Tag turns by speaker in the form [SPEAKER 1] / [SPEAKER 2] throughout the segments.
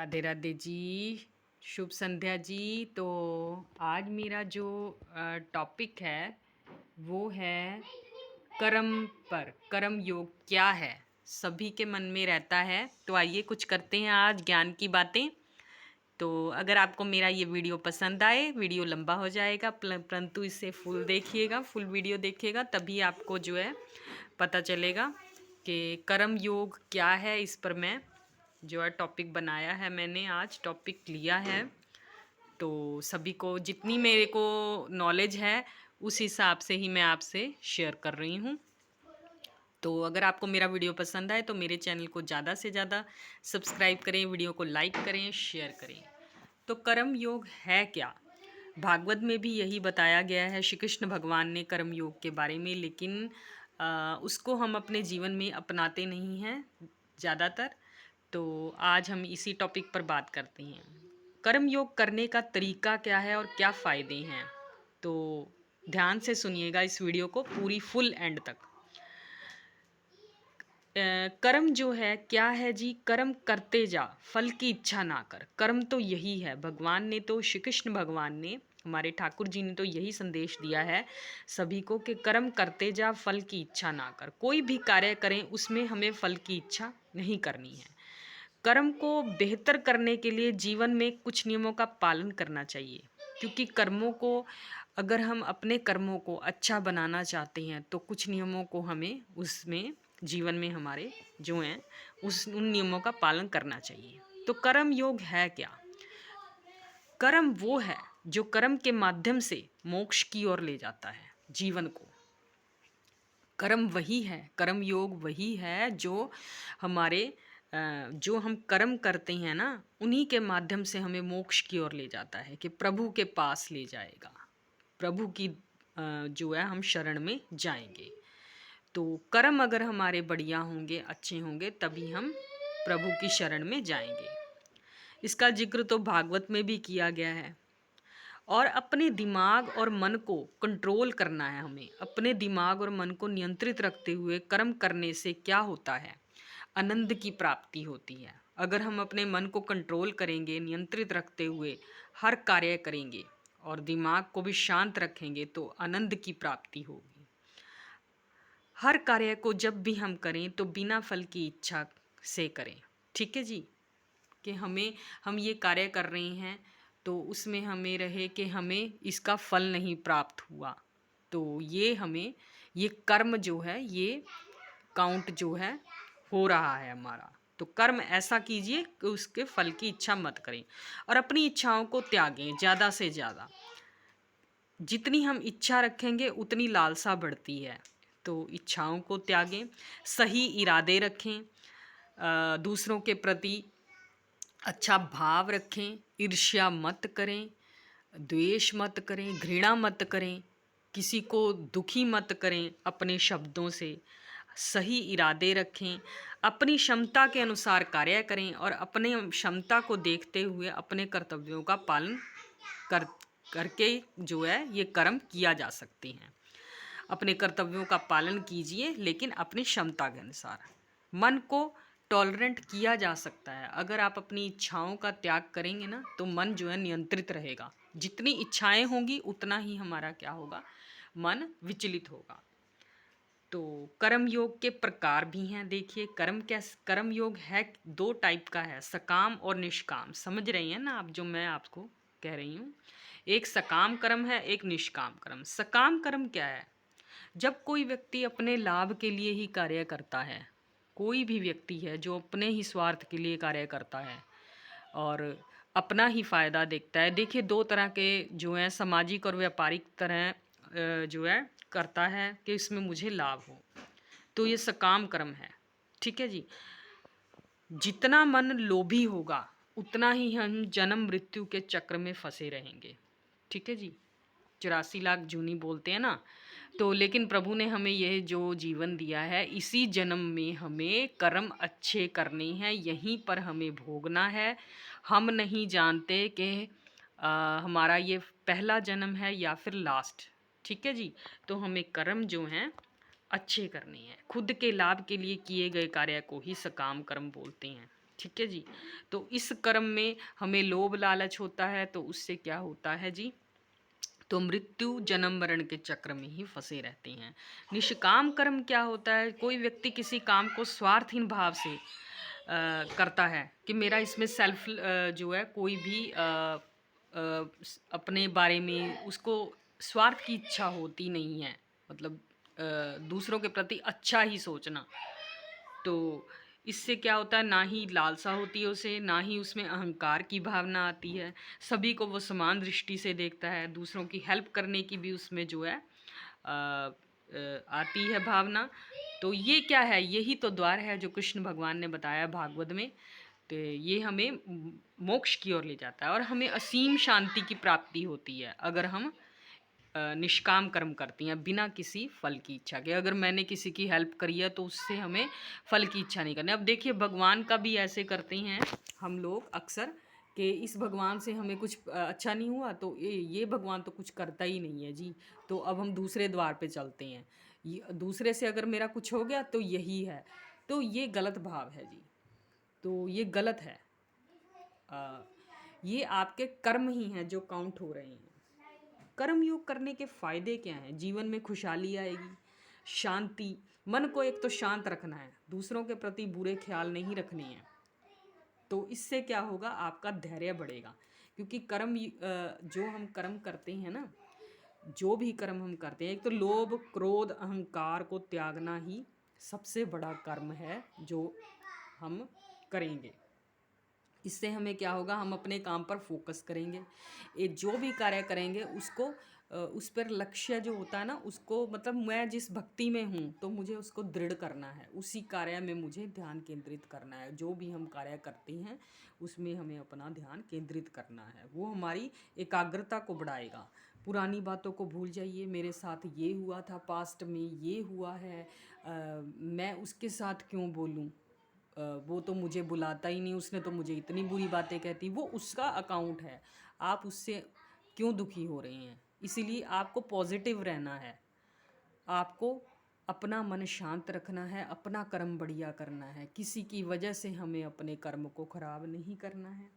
[SPEAKER 1] राधे राधे जी। शुभ संध्या जी। तो आज मेरा जो टॉपिक है वो है कर्म पर। कर्म योग क्या है, सभी के मन में रहता है। तो आइए कुछ करते हैं आज ज्ञान की बातें। तो अगर आपको मेरा ये वीडियो पसंद आए, वीडियो लंबा हो जाएगा परंतु इसे फुल देखिएगा, फुल वीडियो देखिएगा, तभी आपको जो है पता चलेगा कि कर्म योग क्या है। इस पर मैं जो है टॉपिक बनाया है, मैंने आज टॉपिक लिया है। तो सभी को जितनी मेरे को नॉलेज है उस हिसाब से ही मैं आपसे शेयर कर रही हूँ। तो अगर आपको मेरा वीडियो पसंद आए तो मेरे चैनल को ज़्यादा से ज़्यादा सब्सक्राइब करें, वीडियो को लाइक करें, शेयर करें। तो कर्म योग है क्या? भागवत में भी यही बताया गया है, श्री कृष्ण भगवान ने कर्म योग के बारे में, लेकिन उसको हम अपने जीवन में अपनाते नहीं हैं ज़्यादातर। तो आज हम इसी टॉपिक पर बात करते हैं। कर्म योग करने का तरीका क्या है और क्या फ़ायदे हैं। तो ध्यान से सुनिएगा इस वीडियो को पूरी फुल एंड तक। कर्म जो है क्या है जी? कर्म करते जा, फल की इच्छा ना कर। कर्म तो यही है। भगवान ने तो, श्री कृष्ण भगवान ने, हमारे ठाकुर जी ने तो यही संदेश दिया है सभी को कि कर्म करते जा, फल की इच्छा ना कर। कोई भी कार्य करें उसमें हमें फल की इच्छा नहीं करनी है। कर्म को बेहतर करने के लिए जीवन में कुछ नियमों का पालन करना चाहिए, क्योंकि कर्मों को, अगर हम अपने कर्मों को अच्छा बनाना चाहते हैं तो कुछ नियमों को हमें उसमें जीवन में हमारे जो हैं उन नियमों का पालन करना चाहिए। तो कर्म योग है क्या? कर्म वो है जो कर्म के माध्यम से मोक्ष की ओर ले जाता है जीवन को। कर्म वही है, कर्म योग वही है जो हमारे जो हम कर्म करते हैं ना, उन्हीं के माध्यम से हमें मोक्ष की ओर ले जाता है, कि प्रभु के पास ले जाएगा। प्रभु की जो है हम शरण में जाएंगे। तो कर्म अगर हमारे बढ़िया होंगे, अच्छे होंगे, तभी हम प्रभु की शरण में जाएंगे। इसका जिक्र तो भागवत में भी किया गया है। और अपने दिमाग और मन को कंट्रोल करना है हमें। अपने दिमाग और मन को नियंत्रित रखते हुए कर्म करने से क्या होता है? आनंद की प्राप्ति होती है। अगर हम अपने मन को कंट्रोल करेंगे, नियंत्रित रखते हुए हर कार्य करेंगे और दिमाग को भी शांत रखेंगे तो आनंद की प्राप्ति होगी। हर कार्य को जब भी हम करें तो बिना फल की इच्छा से करें। ठीक है जी? कि हम ये कार्य कर रहे हैं तो उसमें हमें रहे कि हमें इसका फल नहीं प्राप्त हुआ, तो ये कर्म जो है, ये काउंट जो है हो रहा है हमारा। तो कर्म ऐसा कीजिए कि उसके फल की इच्छा मत करें और अपनी इच्छाओं को त्यागें ज़्यादा से ज़्यादा। जितनी हम इच्छा रखेंगे उतनी लालसा बढ़ती है। तो इच्छाओं को त्यागें, सही इरादे रखें, दूसरों के प्रति अच्छा भाव रखें, ईर्ष्या मत करें, द्वेष मत करें, घृणा मत करें, किसी को दुखी मत करें अपने शब्दों से। सही इरादे रखें, अपनी क्षमता के अनुसार कार्य करें और अपने क्षमता को देखते हुए अपने कर्तव्यों का पालन कर करके जो है ये कर्म किया जा सकते हैं। अपने कर्तव्यों का पालन कीजिए, लेकिन अपनी क्षमता के अनुसार। मन को टॉलरेंट किया जा सकता है। अगर आप अपनी इच्छाओं का त्याग करेंगे ना तो मन जो है नियंत्रित रहेगा। जितनी इच्छाएं होंगी उतना ही हमारा क्या होगा? मन विचलित होगा। तो कर्म योग के प्रकार भी हैं। देखिए कर्म योग है, दो टाइप का है, सकाम और निष्काम। समझ रही हैं ना आप जो मैं आपको कह रही हूँ? एक सकाम कर्म है, एक निष्काम कर्म। सकाम कर्म क्या है? जब कोई व्यक्ति अपने लाभ के लिए ही कार्य करता है, कोई भी व्यक्ति है जो अपने ही स्वार्थ के लिए कार्य करता है और अपना ही फ़ायदा देखता है। देखिए दो तरह के जो हैं, सामाजिक और व्यापारिक तरह जो है करता है कि इसमें मुझे लाभ हो, तो ये सकाम कर्म है। ठीक है जी? जितना मन लोभी होगा उतना ही हम जन्म मृत्यु के चक्र में फंसे रहेंगे। ठीक है जी? 84 लाख जूनी बोलते हैं ना। तो लेकिन प्रभु ने हमें यह जो जीवन दिया है, इसी जन्म में हमें कर्म अच्छे करने हैं, यहीं पर हमें भोगना है। हम नहीं जानते कि हमारा ये पहला जन्म है या फिर लास्ट। ठीक है जी? तो हमें कर्म जो हैं अच्छे करने हैं। खुद के लाभ के लिए किए गए कार्य को ही सकाम कर्म बोलते हैं। ठीक है जी। तो इस कर्म में हमें लोभ लालच होता है, तो उससे क्या होता है जी, तो मृत्यु जन्म मरण के चक्र में ही फंसे रहते हैं। निष्काम कर्म क्या होता है, कोई व्यक्ति किसी काम को स्वार्थहीन भाव से करता है कि मेरा इसमें सेल्फ जो है कोई भी अपने बारे में उसको स्वार्थ की इच्छा होती नहीं है, मतलब दूसरों के प्रति अच्छा ही सोचना। तो इससे क्या होता है, ना ही लालसा होती है उसे, ना ही उसमें अहंकार की भावना आती है। सभी को वो समान दृष्टि से देखता है, दूसरों की हेल्प करने की भी उसमें जो है आती है भावना। तो ये क्या है, यही तो द्वार है जो कृष्ण भगवान ने बताया भागवत में। तो ये हमें मोक्ष की ओर ले जाता है और हमें असीम शांति की प्राप्ति होती है अगर हम निष्काम कर्म करती हैं बिना किसी फल की इच्छा के। अगर मैंने किसी की हेल्प करी है तो उससे हमें फल की इच्छा नहीं करनी। अब देखिए भगवान का भी ऐसे करते हैं हम लोग अक्सर कि इस भगवान से हमें कुछ अच्छा नहीं हुआ तो ये भगवान तो कुछ करता ही नहीं है जी, तो अब हम दूसरे द्वार पे चलते हैं। दूसरे से अगर मेरा कुछ हो गया तो यही है, तो ये गलत भाव है जी। तो ये गलत है। अ, ये आपके कर्म ही हैं जो काउंट हो रहे हैं। कर्म योग करने के फायदे क्या हैं, जीवन में खुशहाली आएगी, शांति, मन को एक तो शांत रखना है, दूसरों के प्रति बुरे ख्याल नहीं रखने हैं। तो इससे क्या होगा, आपका धैर्य बढ़ेगा। क्योंकि जो हम कर्म करते हैं ना, जो भी कर्म हम करते हैं, एक तो लोभ क्रोध अहंकार को त्यागना ही सबसे बड़ा कर्म है जो हम करेंगे। इससे हमें क्या होगा, हम अपने काम पर फोकस करेंगे। ये जो भी कार्य करेंगे उसको उस पर लक्ष्य जो होता है ना, उसको मतलब मैं जिस भक्ति में हूँ तो मुझे उसको दृढ़ करना है, उसी कार्य में मुझे ध्यान केंद्रित करना है। जो भी हम कार्य करते हैं उसमें हमें अपना ध्यान केंद्रित करना है, वो हमारी एकाग्रता को बढ़ाएगा। पुरानी बातों को भूल जाइए, मेरे साथ ये हुआ था, पास्ट में ये हुआ है, मैं उसके साथ क्यों बोलूँ, वो तो मुझे बुलाता ही नहीं, उसने तो मुझे इतनी बुरी बातें कहती, वो उसका अकाउंट है, आप उससे क्यों दुखी हो रहे हैं। इसीलिए आपको पॉजिटिव रहना है, आपको अपना मन शांत रखना है, अपना कर्म बढ़िया करना है, किसी की वजह से हमें अपने कर्म को खराब नहीं करना है।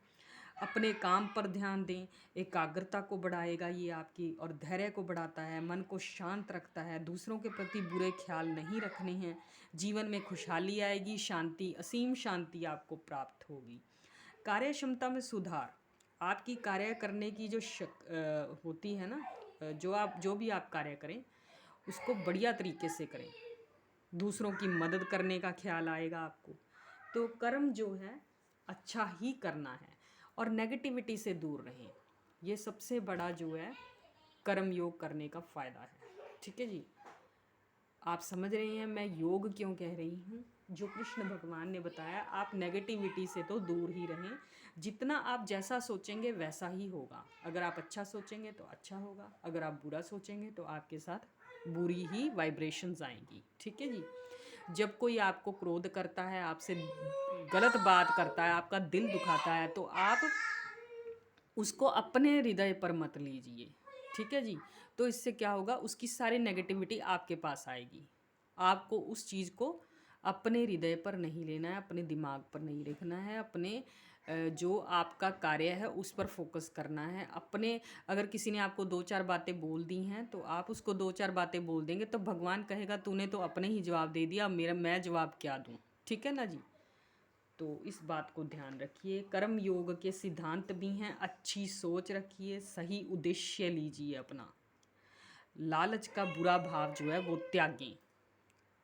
[SPEAKER 1] अपने काम पर ध्यान दें, एकाग्रता को बढ़ाएगा ये आपकी, और धैर्य को बढ़ाता है, मन को शांत रखता है, दूसरों के प्रति बुरे ख्याल नहीं रखने हैं। जीवन में खुशहाली आएगी, शांति, असीम शांति आपको प्राप्त होगी। कार्य क्षमता में सुधार, आपकी कार्य करने की जो होती है ना, जो भी आप कार्य करें उसको बढ़िया तरीके से करें, दूसरों की मदद करने का ख्याल आएगा आपको। तो कर्म जो है अच्छा ही करना है और नेगेटिविटी से दूर रहें, ये सबसे बड़ा जो है कर्म योग करने का फ़ायदा है। ठीक है जी, आप समझ रहे हैं मैं योग क्यों कह रही हूँ। जो कृष्ण भगवान ने बताया, आप नेगेटिविटी से तो दूर ही रहें। जितना आप जैसा सोचेंगे वैसा ही होगा। अगर आप अच्छा सोचेंगे तो अच्छा होगा, अगर आप बुरा सोचेंगे तो आपके साथ बुरी ही वाइब्रेशंस आएंगी। ठीक है जी। जब कोई आपको क्रोध करता है, आपसे गलत बात करता है, आपका दिल दुखाता है, तो आप उसको अपने हृदय पर मत लीजिए। ठीक है जी। तो इससे क्या होगा, उसकी सारी नेगेटिविटी आपके पास आएगी। आपको उस चीज़ को अपने हृदय पर नहीं लेना है, अपने दिमाग पर नहीं रखना है, अपने जो आपका कार्य है उस पर फोकस करना है। अपने अगर किसी ने आपको दो चार बातें बोल दी हैं तो आप उसको दो चार बातें बोल देंगे तो भगवान कहेगा तूने तो अपने ही जवाब दे दिया, मेरा मैं जवाब क्या दूँ। ठीक है ना जी। तो इस बात को ध्यान रखिए। कर्म योग के सिद्धांत भी हैं, अच्छी सोच रखिए, सही उद्देश्य लीजिए अपना। लालच का बुरा भाव जो है वो त्यागें,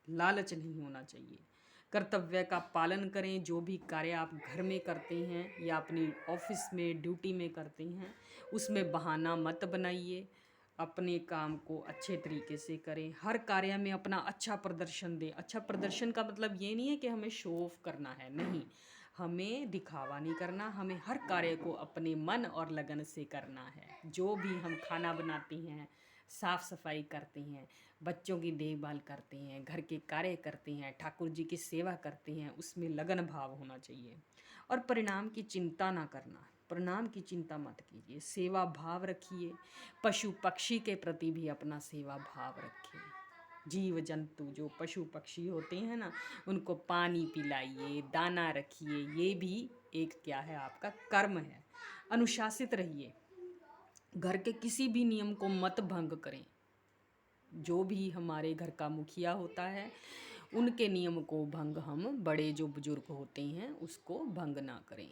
[SPEAKER 1] लालच नहीं होना चाहिए। कर्तव्य का पालन करें, जो भी कार्य आप घर में करते हैं या अपनी ऑफिस में ड्यूटी में करते हैं उसमें बहाना मत बनाइए। अपने काम को अच्छे तरीके से करें, हर कार्य में अपना अच्छा प्रदर्शन दें। अच्छा प्रदर्शन का मतलब ये नहीं है कि हमें शो ऑफ करना है, नहीं, हमें दिखावा नहीं करना, हमें हर कार्य को अपने मन और लगन से करना है। जो भी हम खाना बनाते हैं, साफ़ सफाई करते हैं, बच्चों की देखभाल करते हैं, घर के कार्य करते हैं, ठाकुर जी की सेवा करते हैं, उसमें लगन भाव होना चाहिए। और परिणाम की चिंता ना करना, परिणाम की चिंता मत कीजिए, सेवा भाव रखिए। पशु पक्षी के प्रति भी अपना सेवा भाव रखिए। जीव जंतु जो पशु पक्षी होते हैं ना, उनको पानी पिलाइए, दाना रखिए, ये भी एक क्या है, आपका कर्म है। अनुशासित रहिए, घर के किसी भी नियम को मत भंग करें। जो भी हमारे घर का मुखिया होता है, उनके नियम को भंग हम, बड़े जो बुजुर्ग होते हैं उसको भंग ना करें।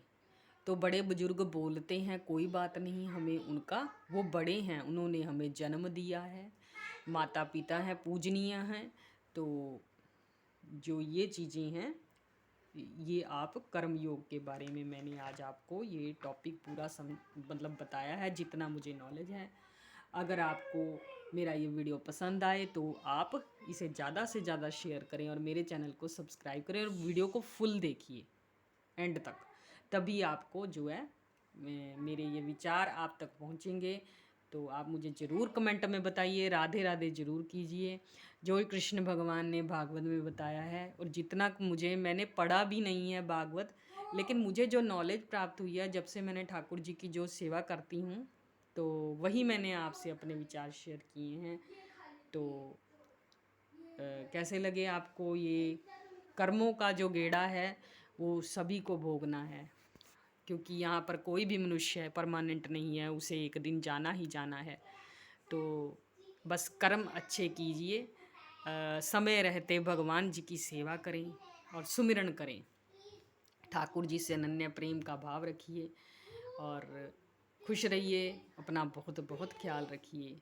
[SPEAKER 1] तो बड़े बुजुर्ग बोलते हैं कोई बात नहीं, हमें उनका, वो बड़े हैं, उन्होंने हमें जन्म दिया है, माता पिता हैं, पूजनीय हैं। तो जो ये चीज़ें हैं, ये आप कर्म योग के बारे में मैंने आज आपको ये टॉपिक पूरा मतलब बताया है जितना मुझे नॉलेज है। अगर आपको मेरा ये वीडियो पसंद आए तो आप इसे ज़्यादा से ज़्यादा शेयर करें और मेरे चैनल को सब्सक्राइब करें और वीडियो को फुल देखिए एंड तक, तभी आपको जो है मेरे ये विचार आप तक पहुँचेंगे। तो आप मुझे ज़रूर कमेंट में बताइए, राधे राधे ज़रूर कीजिए। जो कृष्ण भगवान ने भागवत में बताया है, और जितना मुझे, मैंने पढ़ा भी नहीं है भागवत, लेकिन मुझे जो नॉलेज प्राप्त हुई है जब से मैंने ठाकुर जी की जो सेवा करती हूँ, तो वही मैंने आपसे अपने विचार शेयर किए हैं। तो कैसे लगे आपको? ये कर्मों का जो गेड़ा है वो सभी को भोगना है, क्योंकि यहाँ पर कोई भी मनुष्य परमानेंट नहीं है, उसे एक दिन जाना ही जाना है। तो बस कर्म अच्छे कीजिए, समय रहते भगवान जी की सेवा करें और सुमिरन करें, ठाकुर जी से अनन्य प्रेम का भाव रखिए और खुश रहिए, अपना बहुत बहुत ख्याल रखिए।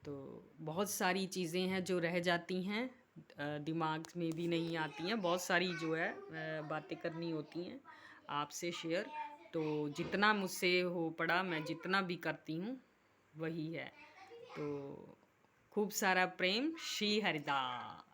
[SPEAKER 1] तो बहुत सारी चीज़ें हैं जो रह जाती हैं, दिमाग में भी नहीं आती हैं, बहुत सारी जो है बातें करनी होती हैं आपसे शेयर। तो जितना मुझसे हो पड़ा, मैं जितना भी करती हूँ वही है। तो खूब सारा प्रेम, श्री हरिदास।